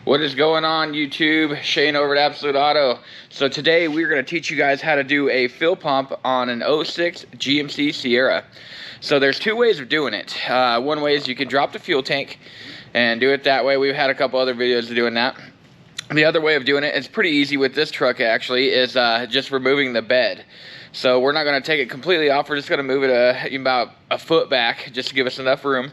What is going on, YouTube? Shane over at Absolute Auto. So today we're going to teach you guys how to do a fill pump on an '06 GMC Sierra. So there's two ways of doing it. One way is you can drop the fuel tank and do it that way. We've had a couple other videos of doing that. The other way of doing it, it's pretty easy with this truck actually, is just removing the bed. So we're not going to take it completely off. We're just going to move it about a foot back just to give us enough room.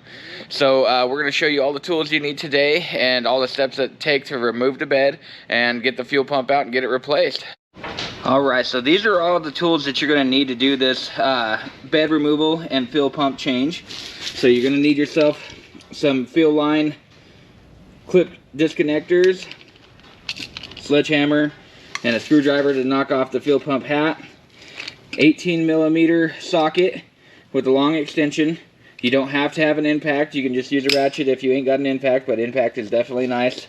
So we're going to show you all the tools you need today and all the steps that it takes to remove the bed and get the fuel pump out and get it replaced. Alright, so these are all the tools that you're going to need to do this bed removal and fuel pump change. So you're going to need yourself some fuel line clip disconnectors, sledgehammer, and a screwdriver to knock off the fuel pump hat. 18mm socket with a long extension. You don't have to have an impact. You can just use a ratchet if you ain't got an impact, but impact is definitely nice.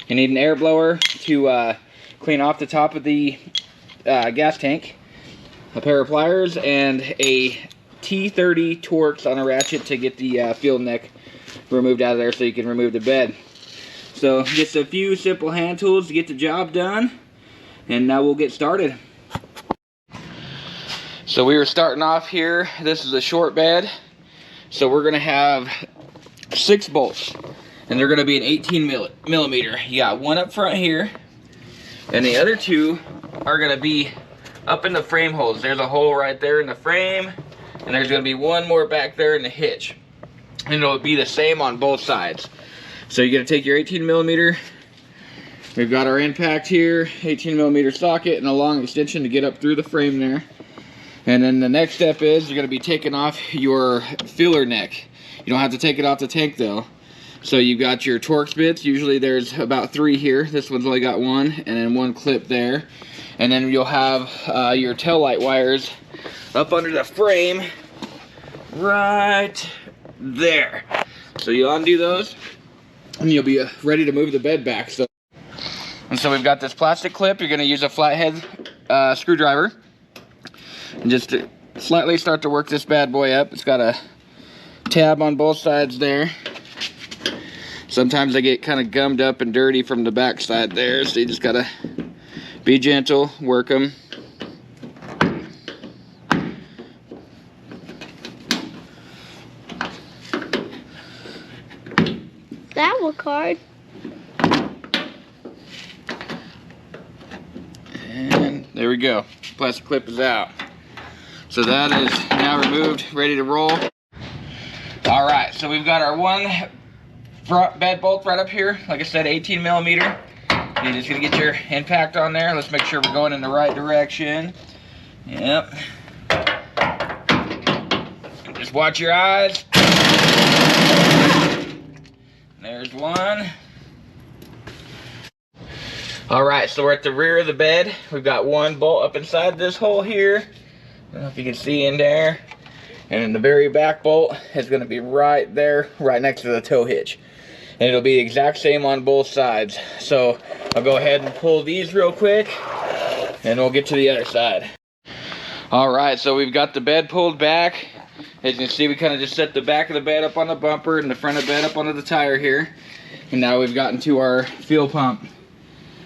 You need an air blower to clean off the top of the gas tank, a pair of pliers, and a T30 Torx on a ratchet to get the fuel neck removed out of there so you can remove the bed. So just a few simple hand tools to get the job done, and now we'll get started. So we were starting off here. This is a short bed. So we're gonna have 6 bolts, and they're gonna be an 18mm. You got one up front here, and the other 2 are gonna be up in the frame holes. There's a hole right there in the frame, and there's gonna be one more back there in the hitch. And it'll be the same on both sides. So you're gonna take your 18mm. We've got our impact here, 18mm socket, and a long extension to get up through the frame there. And then the next step is you're going to be taking off your filler neck. You don't have to take it off the tank though. So you've got your Torx bits. Usually there's about 3 here. This one's only got 1, and then 1 clip there. And then you'll have your tail light wires up under the frame right there. So you'll undo those, and you'll be ready to move the bed back. So we've got this plastic clip. You're going to use a flathead screwdriver. And just to slightly start to work this bad boy up. It's got a tab on both sides there. Sometimes they get kind of gummed up and dirty from the back side there, so you just gotta be gentle, work them. That looked hard. And there we go. Plastic clip is out. So that is now removed, ready to roll. Alright, so we've got our 1 front bed bolt right up here. Like I said, 18mm. You're just going to get your impact on there. Let's make sure we're going in the right direction. Yep. Just watch your eyes. There's 1. Alright, so we're at the rear of the bed. We've got 1 bolt up inside this hole here. I don't know if you can see in there. And then the very back bolt is going to be right there, right next to the tow hitch. And it'll be the exact same on both sides. So I'll go ahead and pull these real quick, and we'll get to the other side. Alright, so we've got the bed pulled back. As you can see, we kind of just set the back of the bed up on the bumper and the front of the bed up onto the tire here. And now we've gotten to our fuel pump.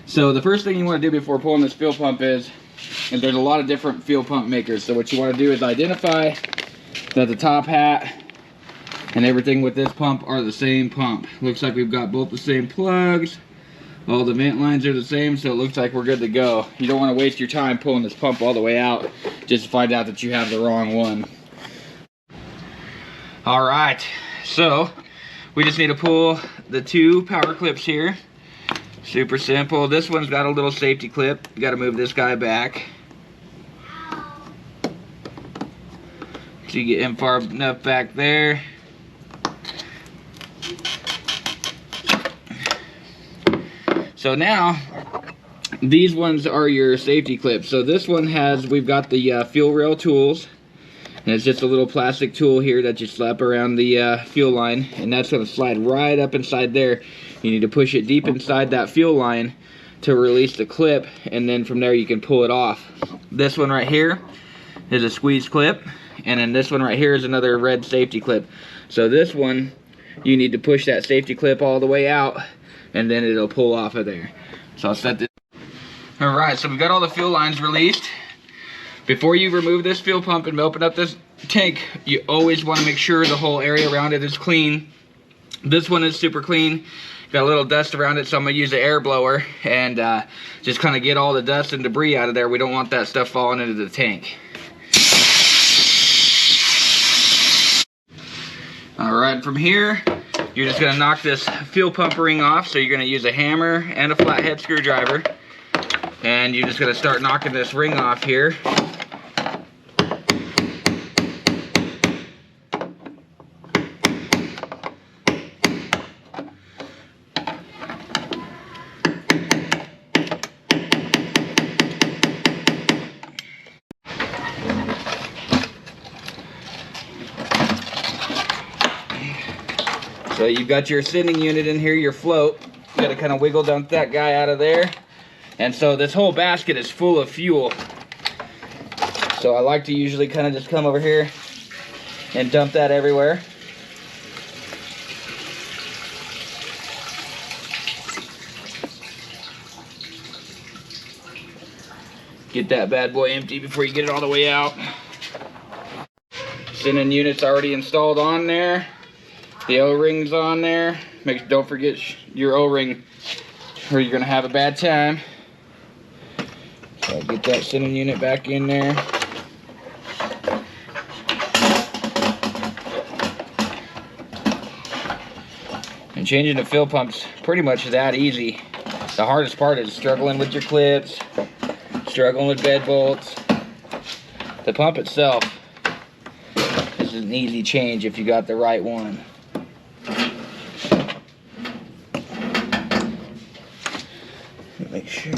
So the first thing you want to do before pulling this fuel pump is there's a lot of different fuel pump makers. So what you want to do is identify that the top hat and everything with this pump are the same pump. Looks like we've got both the same plugs. All the vent lines are the same, so it looks like we're good to go. You don't want to waste your time pulling this pump all the way out just to find out that you have the wrong one. Alright, so we just need to pull the 2 power clips here. Super simple. This one's got a little safety clip. You got to move this guy back. So you get him far enough back there. So now, these ones are your safety clips. So this one has, we've got the fuel rail tools. And it's just a little plastic tool here that you slap around the fuel line. And that's going to slide right up inside there. You need to push it deep inside that fuel line to release the clip. And then from there you can pull it off. This one right here is a squeeze clip. And then this one right here is another red safety clip. So this one, you need to push that safety clip all the way out and then it'll pull off of there. So I'll set this. All right, so we've got all the fuel lines released. Before you remove this fuel pump and open up this tank, you always want to make sure the whole area around it is clean. This one is super clean. Got a little dust around it, so I'm gonna use the air blower and just kind of get all the dust and debris out of there. We don't want that stuff falling into the tank. All right, from here, you're just gonna knock this fuel pump ring off. So you're gonna use a hammer and a flathead screwdriver, and you're just gonna start knocking this ring off here. So you've got your ascending unit in here, your float. You gotta kind of wiggle dump that guy out of there. And so this whole basket is full of fuel. So I like to usually kind of just come over here and dump that everywhere. Get that bad boy empty before you get it all the way out. Ascending unit's already installed on there. The O-ring's on there. Don't forget your O-ring or you're gonna have a bad time. So get that ascending unit back in there. And changing the fuel pump's pretty much that easy. The hardest part is struggling with your clips, struggling with bed bolts. The pump itself is an easy change if you got the right one. Make sure.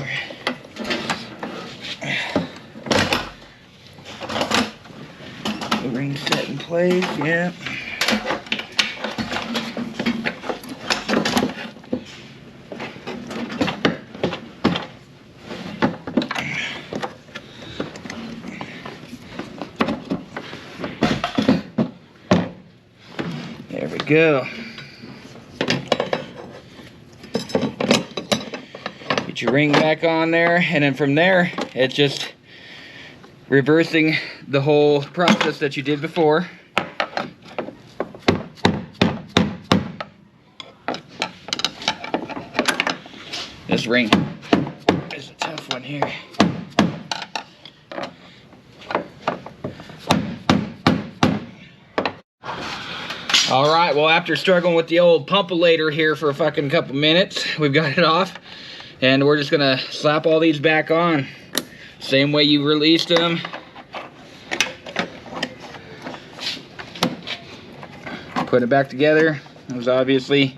The ring's set in place, yeah. There we go. Get your ring back on there, and then from there, it's just reversing the whole process that you did before. This ring is a tough one here. All right, well, after struggling with the old pumpulator here for a fucking couple minutes, we've got it off. And we're just gonna slap all these back on. Same way you released them. Put it back together. It was obviously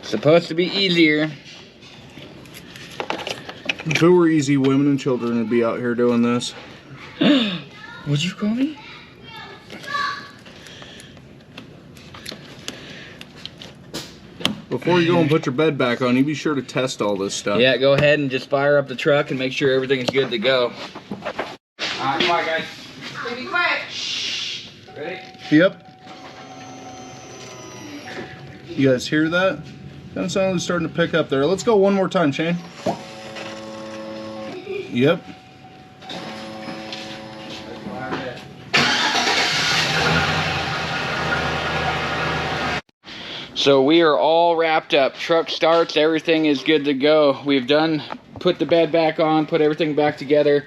supposed to be easier. If it were easy, women and children would be out here doing this. What'd you call me? Before you go and put your bed back on, you be sure to test all this stuff. Yeah, go ahead and just fire up the truck and make sure everything's good to go. Alright, come on, guys. Be quiet. Shh. Ready? Yep. You guys hear that? Kind of sound like it's starting to pick up there. Let's go one more time, Shane. Yep. So we are all wrapped up. Truck starts, everything is good to go. We've put the bed back on, put everything back together.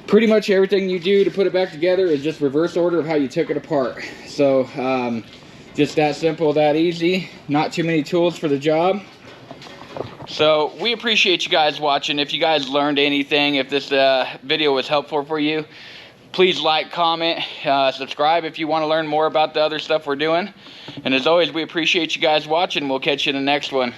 Pretty much everything you do to put it back together is just reverse order of how you took it apart. So just that simple, that easy. Not too many tools for the job. So we appreciate you guys watching. If you guys learned anything, if this video was helpful for you, please like, comment, subscribe if you want to learn more about the other stuff we're doing. And as always, we appreciate you guys watching. We'll catch you in the next one.